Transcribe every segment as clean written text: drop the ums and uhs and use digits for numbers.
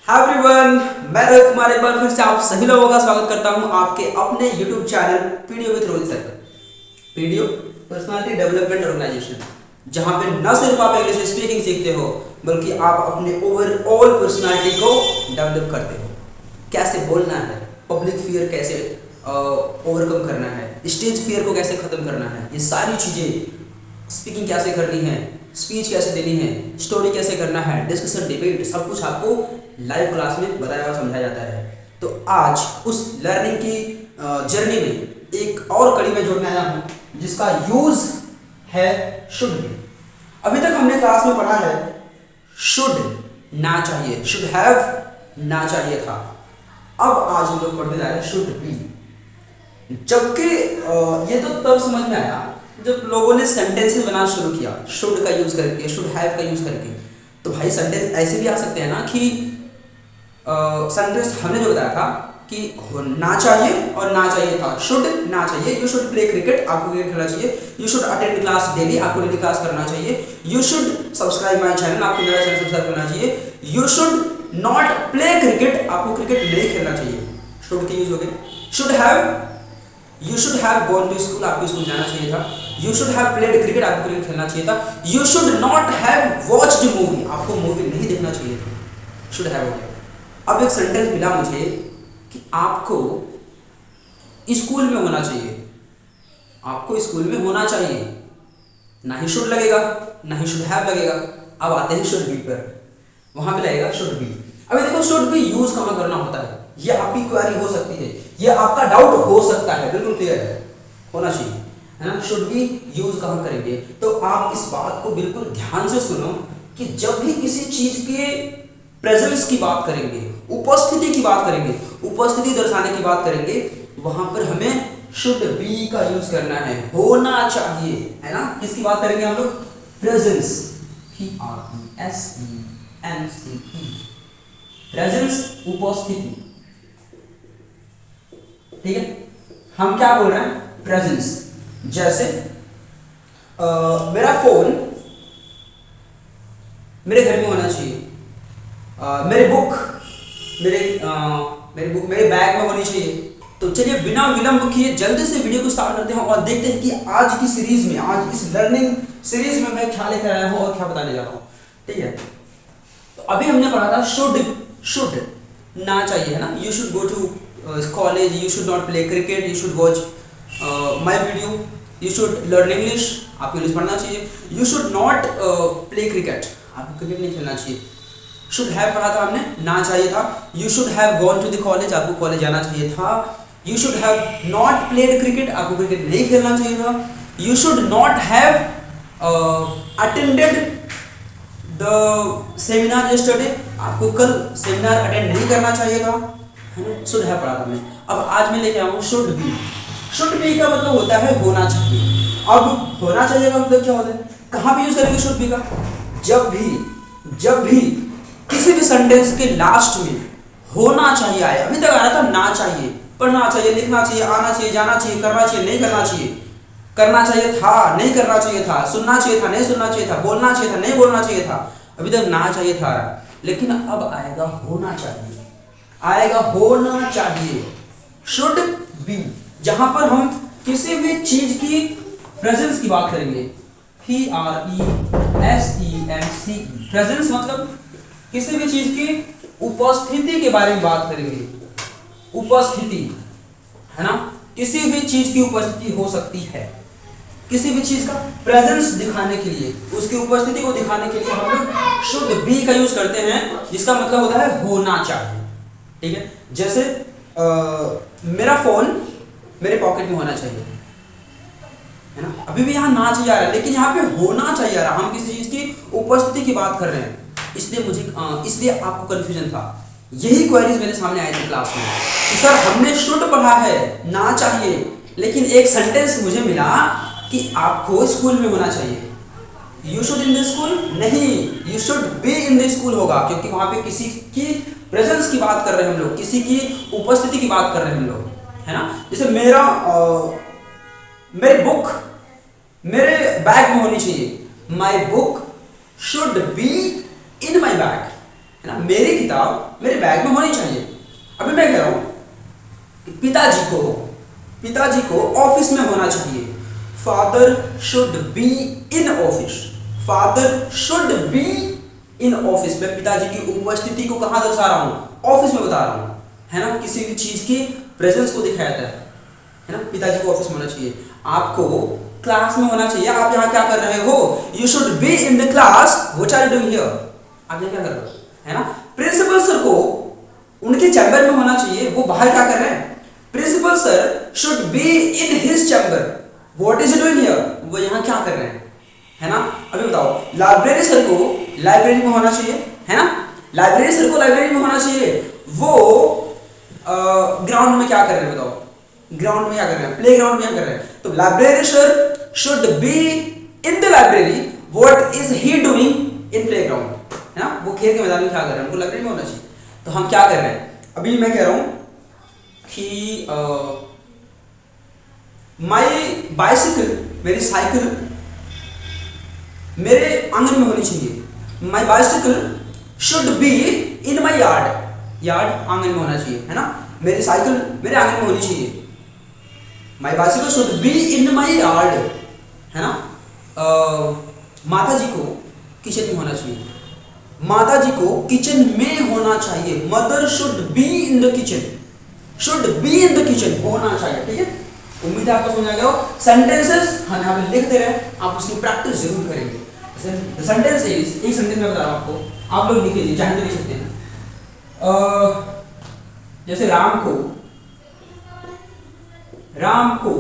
Hi everyone, मैं रोहित कुमार एक बार फिर से आप सभी लोगों का स्वागत करता हूं आपके अपने YouTube channel PDO with Rohit sir. PDO personality development organization, जहां पे न सिर्फ आप इंग्लिश स्पीकिंग सीखते हो बल्कि आप अपने ओवरऑल पर्सनालिटी को डेवलप करते हो। कैसे बोलना है, पब्लिक फियर कैसे ओवरकम करना है, स्टेज फियर को कैसे खत्म करना है, ये सारी चीजें, स्पीकिंग कैसे करनी है, स्पीच कैसे देनी है, स्टोरी कैसे करना है, डिस्कशन, डिबेट, सब कुछ आपको लाइव क्लास में बताया और समझाया जाता है। तो आज उस लर्निंग की जर्नी में एक और कड़ी में जोड़ने आया हूँ जिसका यूज है शुड बी। अभी तक हमने क्लास में पढ़ा है शुड, ना चाहिए, शुड हैव, ना चाहिए था। अब आज हम लोग पढ़ने जा रहे हैं शुड बी। जबकि ये तो तब समझ में आया जब लोगों ने सेंटेंसेस बनाना शुरू किया शुड का यूज करके, शुड हैव का यूज करके। तो भाई सेंटेंस ऐसे भी आ सकते हैं ना कि सेंटेंस हमने जो बताया था कि ना चाहिए और ना चाहिए था। शुड ना चाहिए, यू शुड प्ले क्रिकेट, आपको क्रिकेट खेलना चाहिए। You should attend class daily, आपको डेली क्लास करना चाहिए। You should subscribe my channel, आपको मेरा चैनल सब्सक्राइब करना चाहिए। You should not play cricket, आपको क्रिकेट नहीं खेलना चाहिए। शुड के यूज हो गए। Should have, you should have gone to school, आपको स्कूल जाना चाहिए था। You should have played cricket, आपको क्रिकेट खेलना चाहिए था। You should not have watched movie, आपको मूवी नहीं देखना चाहिए था। शुड हैव हो गया। अब एक सेंटेंस मिला मुझे कि आपको स्कूल में होना चाहिए, आपको स्कूल में होना चाहिए। ना ही शुड लगेगा, ना ही शुड हैव लगेगा। अब आते हैं शुड बी पर, वहां पे लगेगा शुड बी। अभी देखो शुड बी यूज कहां करना होता है, ये आपकी क्वेरी हो सकती है, ये आपका डाउट हो सकता है, बिल्कुल क्लियर है, होना चाहिए, है ना। शुड बी यूज कहां करेंगे, तो आप इस बात को बिल्कुल ध्यान से सुनो कि जब भी किसी चीज के प्रेजेंस की बात करेंगे, उपस्थिति की बात करेंगे, उपस्थिति दर्शाने की बात करेंगे, वहां पर हमें शुड बी का यूज करना है, होना चाहिए, है ना। किसकी बात करेंगे हम लोग, प्रेजेंस, PRESENCE, प्रेजेंस, उपस्थिति, ठीक है। हम क्या बोल रहे हैं, प्रेजेंस। जैसे मेरा फोन मेरे घर में होना चाहिए, मेरी बुक मेरे बैग में होनी चाहिए। तो चलिए बिना विलंब किए जल्दी से वीडियो को स्टार्ट करते हैं और देखते हैं कि आज की सीरीज में, आज इस लर्निंग सीरीज में मैं क्या लेकर आया हूं और क्या बताने जा रहा हूं, ठीक है। तो अभी हमने पढ़ा था शुड ना चाहिए, है ना। You should go to college, you should not play cricket, you should watch my video, you should learn English, आपको इंग्लिश पढ़ना चाहिए। You should not play cricket, आपको क्रिकेट नहीं खेलना चाहिए। शुड हैव पढ़ा था हमने, ना चाहिए था। You should have gone to the college, आपको कॉलेज जाना चाहिए था। You should have not played cricket, आपको क्रिकेट नहीं खेलना चाहिए था। You should not have attended the seminar yesterday, आपको कल सेमिनार अटेंड नहीं करना चाहिए था, है ना। शुड हैव पढ़ा था हमने। अब आज मैं लेके आऊँ शुड बी। शुड बी का मतलब होता है होना चाहिए। अब होना चाहिए का मतलब क्या होता है, कहाँ पे यूज करेंगे शुड बी का, जब भी किसी भी सेंटेंस के लास्ट में होना चाहिए आए। अभी तक आ रहा था ना चाहिए, पढ़ना चाहिए, लिखना चाहिए, आना चाहिए, जाना चाहिए, करना चाहिए, नहीं करना चाहिए, करना चाहिए था, नहीं करना चाहिए था, सुनना चाहिए था, नहीं सुनना चाहिए था, बोलना चाहिए था, नहीं बोलना चाहिए था। अभी तक ना चाहिए था, लेकिन अब आएगा होना चाहिए, आएगा होना चाहिए, शुड बी, जहां पर हम किसी भी चीज की प्रेजेंस की बात करेंगे, PRESENCE, प्रेजेंस मतलब किसी भी चीज की उपस्थिति के बारे में बात करेंगे। उपस्थिति, है ना, किसी भी चीज की उपस्थिति हो सकती है, किसी भी चीज का प्रेजेंस दिखाने के लिए, उसकी उपस्थिति को दिखाने के लिए हम लोग शुड बी का यूज करते हैं, जिसका मतलब होता है होना चाहिए, ठीक है। जैसे मेरा फोन मेरे पॉकेट में होना चाहिए, है ना। अभी भी यहाँ ना चाहिए आ रहा है, लेकिन यहाँ पे होना चाहिए आ रहा है। हम किसी चीज की उपस्थिति की बात कर रहे हैं, इसलिए आपको कंफ्यूजन था। यही क्वेरीज मेरे सामने आई थी क्लास में कि सर हमने शुड पढ़ा है, ना चाहिए, लेकिन एक सेंटेंस मुझे मिला कि आपको स्कूल में होना चाहिए। You should in the school नहीं, you should be in the school होगा, क्योंकि वहां पे किसी की प्रेजेंस की बात कर रहे हैं हम लोग, किसी की उपस्थिति की बात कर रहे हैं हम लोग, है ना। जैसे मेरी बुक मेरे बैग में होनी चाहिए, my book should be in my bag, है ना। मेरी किताब मेरे बैग में होनी चाहिए। अभी मैं कह रहा हूं पिताजी को ऑफिस में होना चाहिए। Father should be in office. Father should be in office. मैं पिताजी की उपस्थिति को कहां दर्शा रहा हूं? ऑफिस में बता रहा हूं, है ना। किसी भी चीज की प्रेजेंस को दिखाया जाता है ना। पिताजी को ऑफिस में होना चाहिए। आपको क्लास में होना चाहिए। आप यहाँ क्या कर रहे हो? You should be in the class. What are you doing here? आप यहाँ क्या कर रहे हो, है ना। प्रिंसिपल सर को उनके चैम्बर में होना चाहिए। वो बाहर क्या कर रहे हैं? Principal sir should be in his chamber. What is doing here? वो यहाँ क्या कर रहे हैं, है ना। अभी बताओ, लाइब्रेरी सर को लाइब्रेरी में होना चाहिए, है ना। लाइब्रेरी सर को लाइब्रेरी में होना चाहिए। वो ग्राउंड में क्या कर रहे हैं? बताओ, ग्राउंड में क्या कर रहे हैं? प्ले ग्राउंड में क्या कर रहे हैं? तो library sir should be in the library. What is he doing in play ground, है ना। वो खेल के मैदान में क्या कर रहे हैं? उनको लाइब्रेरी में होना चाहिए। तो हम क्या कर रहे हैं? अभी मैं कह रहा हूं कि माई बाइसिकल, मेरी साइकिल मेरे आंगन में होनी चाहिए। माई bicycle should be in my yard. Yard आंगन में होना चाहिए, है ना। मेरी साइकिल मेरे आंगन में होनी चाहिए। माई bicycle should be in my yard, है ना। माता जी को किचन में होना चाहिए। माता जी को किचन में होना चाहिए। Mother should be in the kitchen. Should be in the kitchen होना चाहिए, ठीक है। उम्मीद है आपको समझ आ गया हो। सेंटेंसेस हम यहाँ पे लिख दे रहे हैं, आप उसकी प्रैक्टिस जरूर करेंगे। सेंटेंस इज, एक सेंटेंस में बता रहा हूँ आपको, आप लोग लिख लीजिए, चाहे तो लिख सकते हैं। जैसे राम को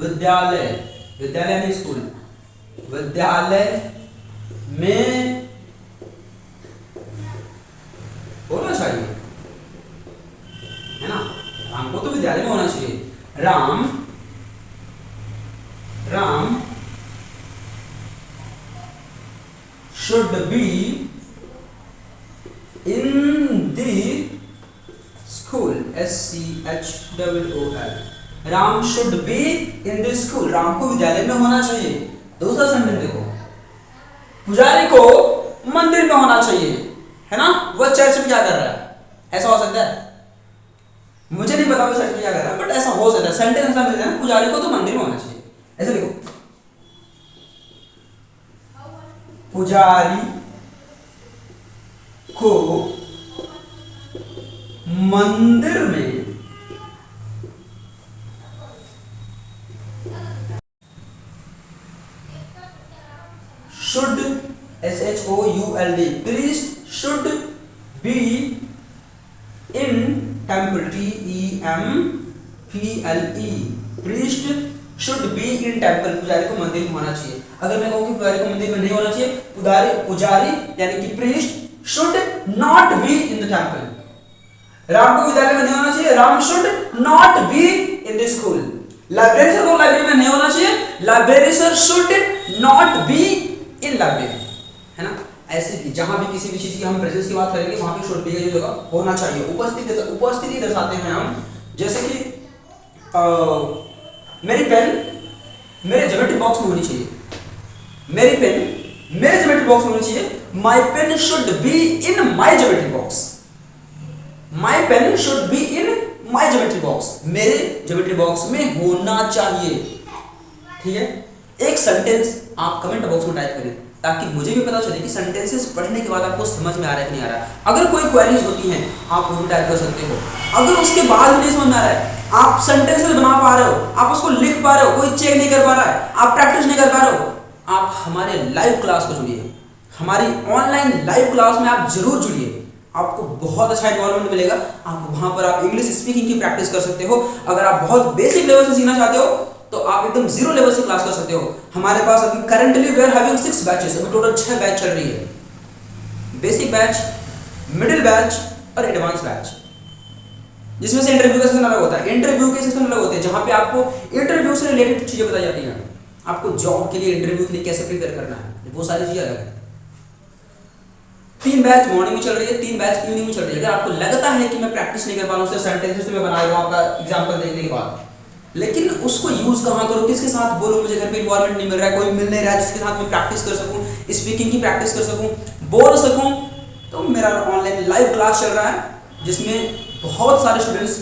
विद्यालय, विद्यालय में स्कूल, विद्यालय में होना चाहिए, है ना। राम को तो विद्यालय में होना चाहिए। Ram should be in the school. SCHOOL। Ram should be in the school। Ram को विद्यालय में होना चाहिए। दूसरा सेंटेंस देखो, पुजारी को मंदिर में होना चाहिए, है ना। वह चर्च में क्या कर रहा है? ऐसा हो सकता है, मुझे नहीं पता वो चर्च में क्या कर रहा है, बट ऐसा हो सकता है। सेंटेंस ऐसा मिलता है, पुजारी को तो मंदिर में होना चाहिए। ऐसे देखो, पुजारी को मंदिर में should, SHOULD, priest should be in temple, TEMPLE, priest should be in temple। पुजारी को मंदिर में होना चाहिए। अगर मैं कहूं कि पुजारी को मंदिर में नहीं होना चाहिए, पुजारी यानी कि priest should not be in the temple। Ram को विद्यालय में नहीं होना चाहिए, Ram should not be in the school। Library sir को लाइब्रेरी में नहीं होना चाहिए, library sir should not be in library, है ना। ऐसे जहां भी किसी भी चीज की हम प्रेजेंस की बात करेंगे, वहां पे शुड बी की जगह होना चाहिए। उपस्थिति दर्शाते हैं हम, जैसे कि मेरी पेन मेरे ज्योमेट्री बॉक्स में होनी चाहिए। मेरी पेन मेरे ज्योमेट्री बॉक्स में होनी चाहिए। My pen should be in my geometry box. My pen should be in my geometry box. मेरे ज्योमेट्री बॉक्स में होना चाहिए, ठीक है। एक सेंटेंस आप कमेंट बॉक्स में टाइप करें, ताकि मुझे भी पता चले कि सेंटेंसेस पढ़ने के बाद आपको समझ में आ रहा है कि नहीं आ रहा है। अगर कोई क्वेरीज होती हैं, आप वो भी टाइप कर सकते हो। अगर उसके बाद भी नहीं समझ में आ रहा है, आप सेंटेंसेस बना पा रहे हो, आप उसको लिख पा रहे हो, कोई चेक नहीं कर पा रहा है, आप प्रैक्टिस नहीं कर पा रहे हो, आप हमारे लाइव क्लास को जुड़िए। हमारी ऑनलाइन लाइव क्लास में आप जरूर जुड़िए। आपको बहुत अच्छा एनवायरनमेंट मिलेगा। आप वहां पर आप इंग्लिश स्पीकिंग की प्रैक्टिस कर सकते हो। अगर आप बहुत बेसिक लेवल से सीखना चाहते हो, तो आप एकदम जीरो लेवल से क्लास कर सकते हो। हमारे पास अभी currently we are having 6 batches. अभी टोटल 6 बैच चल रही है। बेसिक बैच, मिडिल बैच और एडवांस बैच, जिसमें से इंटरव्यू का सेक्शन अलग होता है। इंटरव्यू के सेक्शन अलग होते हैं, जहां पे आपको इंटरव्यू से रिलेटेड चीजें बताई जाती हैं। आपको जॉब के लिए, इंटरव्यू के लिए कैसे प्रिपेयर करना है, वो सारी चीजें अलग है। 3 बैच मॉर्निंग में चल रही है, 3 बैच इवनिंग में चल रही है। अगर आपको लगता है कि मैं प्रैक्टिस नहीं कर पा रहा हूं, सेंटेंसेस तो मैं बना रहा हूं आपका एग्जांपल देखने के बाद, लेकिन उसको यूज कहां करूं, किसके साथ बोलूं, मुझे घर पे इन्वायरमेंट नहीं मिल रहा है, कोई मिल नहीं रहा है जिसके साथ मैं प्रैक्टिस कर सकूं, स्पीकिंग की प्रैक्टिस कर सकूं, बोल सकूं, तो मेरा ऑनलाइन लाइव क्लास चल रहा है जिसमें बहुत सारे स्टूडेंट्स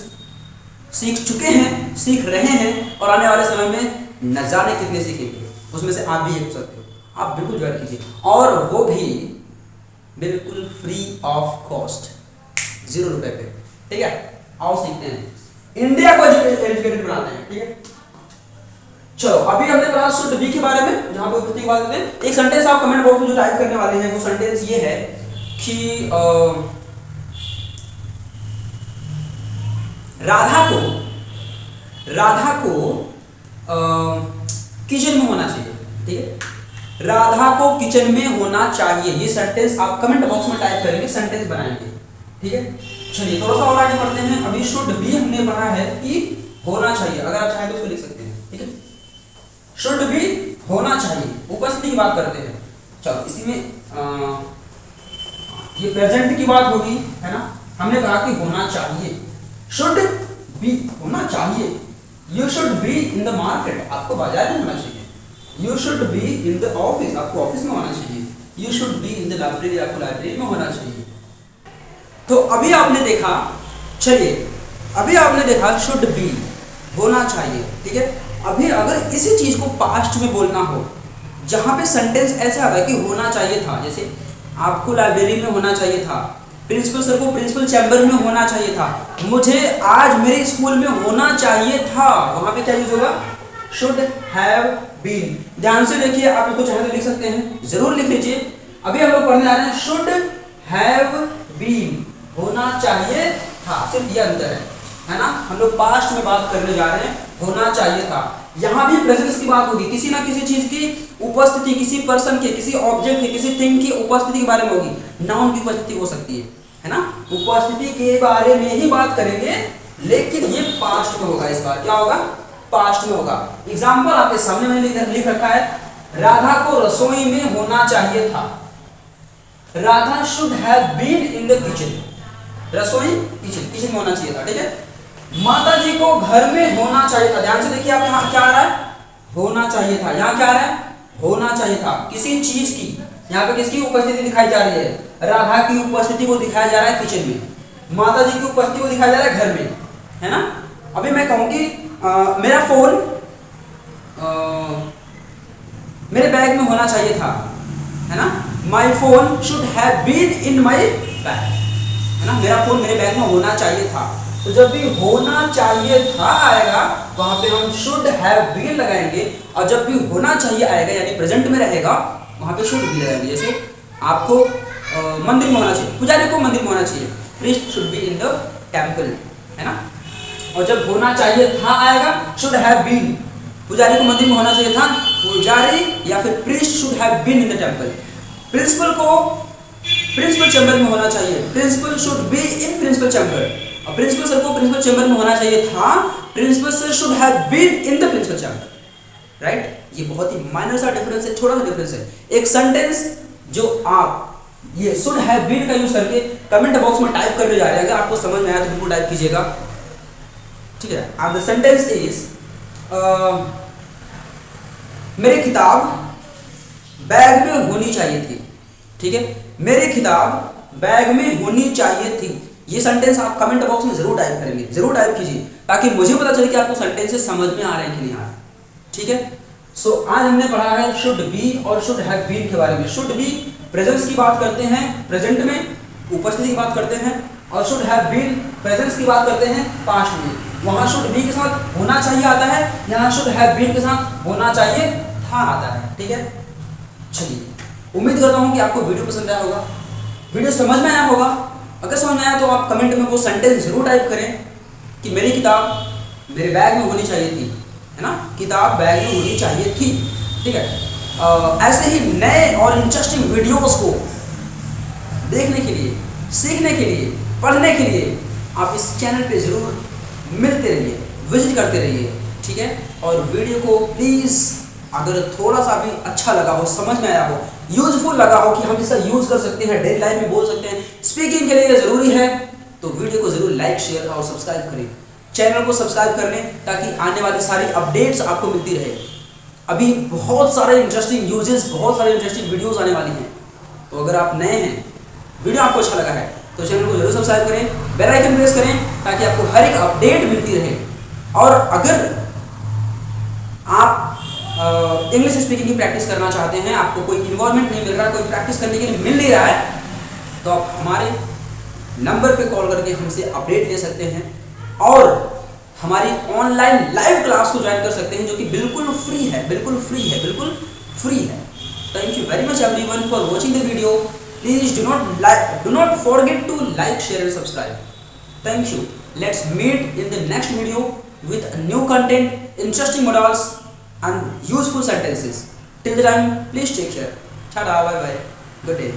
सीख चुके हैं, सीख रहे हैं और आने वाले समय में न जाने कितने सीखेंगे। उसमें से आप भी एक हो सकते हो। आप बिल्कुल ज्वाइन कीजिए, और वो भी बिल्कुल फ्री ऑफ कॉस्ट, 0 रुपए पे। ठीक है, आओ सीखते हैं, इंडिया को एजुकेटेड बनाते हैं। ठीक है, चलो अभी हमने पढ़ा शुड बी के बारे में, जहां पे उपस्थिति की बात करते हैं। एक सेंटेंस आप कमेंट बॉक्स में जो टाइप करने वाले हैं वो सेंटेंस ये है कि राधा को किचन में होना चाहिए। ठीक है, राधा को किचन में होना चाहिए, ये सेंटेंस आप कमेंट बॉक्स में टाइप करेंगे, सेंटेंस बनाएंगे। ठीक है, चलिए थोड़ा सा और आगे बढ़ते हैं। अभी शुड बी हमने पढ़ा है कि होना चाहिए, अगर आप चाहें तो उसको लिख सकते हैं। ठीक है, शुड बी होना चाहिए, उपस्थिति की बात करते हैं। चलो इसी में ये प्रेजेंट की बात होगी, है ना। हमने कहा कि होना चाहिए, शुड बी होना चाहिए। You should be in the market, आपको बाजार में होना चाहिए। You should be in the office, आपको ऑफिस में होना चाहिए। You should be in the library, आपको लाइब्रेरी में होना चाहिए। तो अभी आपने देखा, चलिए अभी आपने देखा शुड बी होना चाहिए। ठीक है, अभी अगर इसी चीज को पास्ट में बोलना हो, जहां पे सेंटेंस ऐसा आता है कि होना चाहिए था, जैसे आपको लाइब्रेरी में होना चाहिए था, प्रिंसिपल सर को प्रिंसिपल चैम्बर में होना चाहिए था, मुझे आज मेरे स्कूल में होना चाहिए था, वहां पे क्या यूज होगा, शुड हैव बीन। ध्यान से देखिए, आप इसको चाहे तो लिख सकते हैं, जरूर लिख लीजिए। अभी हम लोग पढ़ने आ रहे हैं शुड हैव बीन, होना चाहिए था, सिर्फ ये अंतर है ना। हम लोग पास्ट में बात करने जा रहे हैं, होना चाहिए था। यहां भी प्रेजेंस की बात होगी, किसी ना किसी चीज की उपस्थिति, किसी पर्सन के, किसी ऑब्जेक्ट के, किसी थिंग की उपस्थिति के बारे में होगी। नाउन की उपस्थिति हो सकती है ना। उपस्थिति के बारे में ही बात करेंगे, लेकिन ये पास्ट में होगा। इस बार क्या होगा, पास्ट में होगा। एग्जाम्पल आपके सामने मैंने लिख रखा है, राधा को रसोई में होना चाहिए था। Radha should have been in the kitchen, रसोई किचन में होना चाहिए था। ठीक है, माता जी को घर में होना चाहिए था। ध्यान से देखिए, आप यहाँ क्या आ रहा है, होना चाहिए था। यहाँ क्या आ रहा है, होना चाहिए था। किसी चीज की, यहाँ पे किसकी उपस्थिति दिखाई जा रही है, राधा की उपस्थिति को दिखाया जा रहा है किचन में, माता जी की उपस्थिति को दिखाया जा रहा है घर में, है ना। अभी मैं कहूँ कि मेरा फोन मेरे बैग में होना चाहिए था, है ना। My phone should have been in my bag, है ना। मेरा फोन मेरे बैग में होना चाहिए था। तो जब भी होना चाहिए था आएगा, वहां पे हम शुड हैव बीन लगाएंगे, और जब भी होना चाहिए आएगा यानी प्रेजेंट में रहेगा, वहां पे शुड बी लगाएंगे। जैसे आपको मंदिर में होना चाहिए, पुजारी को मंदिर में होना चाहिए, priest should be in the temple, है ना। और जब होना चाहिए था आएगा, शुड हैव बीन, पुजारी को मंदिर में होना चाहिए था, पुजारी या फिर priest should have been in the temple. Principal को प्रिंसिपल चैम्बर में होना चाहिए, principal should be in principal chamber. और प्रिंसिपल सर को प्रिंसिपल चैम्बर में होना चाहिए था, principal sir should have been in the principal chamber. Right, ये बहुत ही माइनर सा डिफरेंस है, छोटा सा डिफरेंस है। एक सेंटेंस जो आप ये शुड हैव बीन का यूज करके कमेंट बॉक्स में टाइप करने जा रहे हैं, अगर आपको समझ में आया तो बिल्कुल टाइप कीजिएगा। ठीक है, अब द सेंटेंस इज मेरी किताब बैग में होनी चाहिए थी। ठीक है, मेरी किताब बैग में होनी चाहिए थी। ये सेंटेंस आप कमेंट बॉक्स में जरूर टाइप करेंगे, जरूर टाइप कीजिए, ताकि मुझे पता चले कि आपको सेंटेंसेस समझ में आ रहे हैं कि नहीं आ रहे। ठीक है, सो आज हमने पढ़ा है शुड बी और शुड हैव बीन के बारे में। शुड बी प्रेजेंस की बात करते हैं, प्रेजेंट में उपस्थिति की बात करते हैं, और शुड हैव बीन प्रेजेंस की बात करते हैं, पास्ट में। वहां शुड बी के साथ होना चाहिए आता है, यहाँ शुड हैव बीन के साथ होना चाहिए था आता है। ठीक है, चलिए उम्मीद करता हूँ कि आपको वीडियो पसंद आया होगा, वीडियो समझ में आया होगा। अगर समझ में आया तो आप कमेंट में वो सेंटेंस जरूर टाइप करें कि मेरी किताब मेरे बैग में होनी चाहिए थी, है ना। किताब बैग में होनी चाहिए थी। ठीक है, ऐसे ही नए और इंटरेस्टिंग वीडियोस को देखने के लिए, सीखने के लिए, पढ़ने के लिए आप इस चैनल पे जरूर मिलते रहिए, विजिट करते रहिए। ठीक है, और वीडियो को प्लीज़ अगर थोड़ा सा भी अच्छा लगा हो, समझ में आया हो, यूजफुल लगा हो कि हम इसका यूज कर सकते हैं, डेली लाइफ में बोल सकते हैं, स्पीकिंग के लिए जरूरी है, तो वीडियो को जरूर लाइक, शेयर और सब्सक्राइब करें। चैनल को सब्सक्राइब कर लें ताकि आने वाली सारी अपडेट्स आपको मिलती रहे। अभी बहुत सारे इंटरेस्टिंग यूजेस, बहुत सारे इंटरेस्टिंग वीडियोस आने वाली हैं। तो अगर आप नए हैं वीडियो आपको अच्छा लगा है तो चैनल को जरूर सब्सक्राइब करें, बेल आइकन प्रेस करें ताकि आपको हर एक अपडेट मिलती रहे। और अगर आप इंग्लिश स्पीकिंग की प्रैक्टिस करना चाहते हैं, आपको कोई इन्वॉल्वमेंट नहीं मिल रहा, कोई प्रैक्टिस करने के लिए मिल नहीं रहा है, तो आप हमारे नंबर पे कॉल करके हमसे अपडेट ले सकते हैं और हमारी ऑनलाइन लाइव क्लास को ज्वाइन कर सकते हैं, जो कि बिल्कुल फ्री है, बिल्कुल फ्री है, बिल्कुल फ्री है। Thank you very much everyone for watching the video. Please do not forget to like, share and subscribe. Thank you. Let's meet in the next video with new content, interesting models and useful sentences. Till the time, please take care. Ta-da, bye bye. Good day.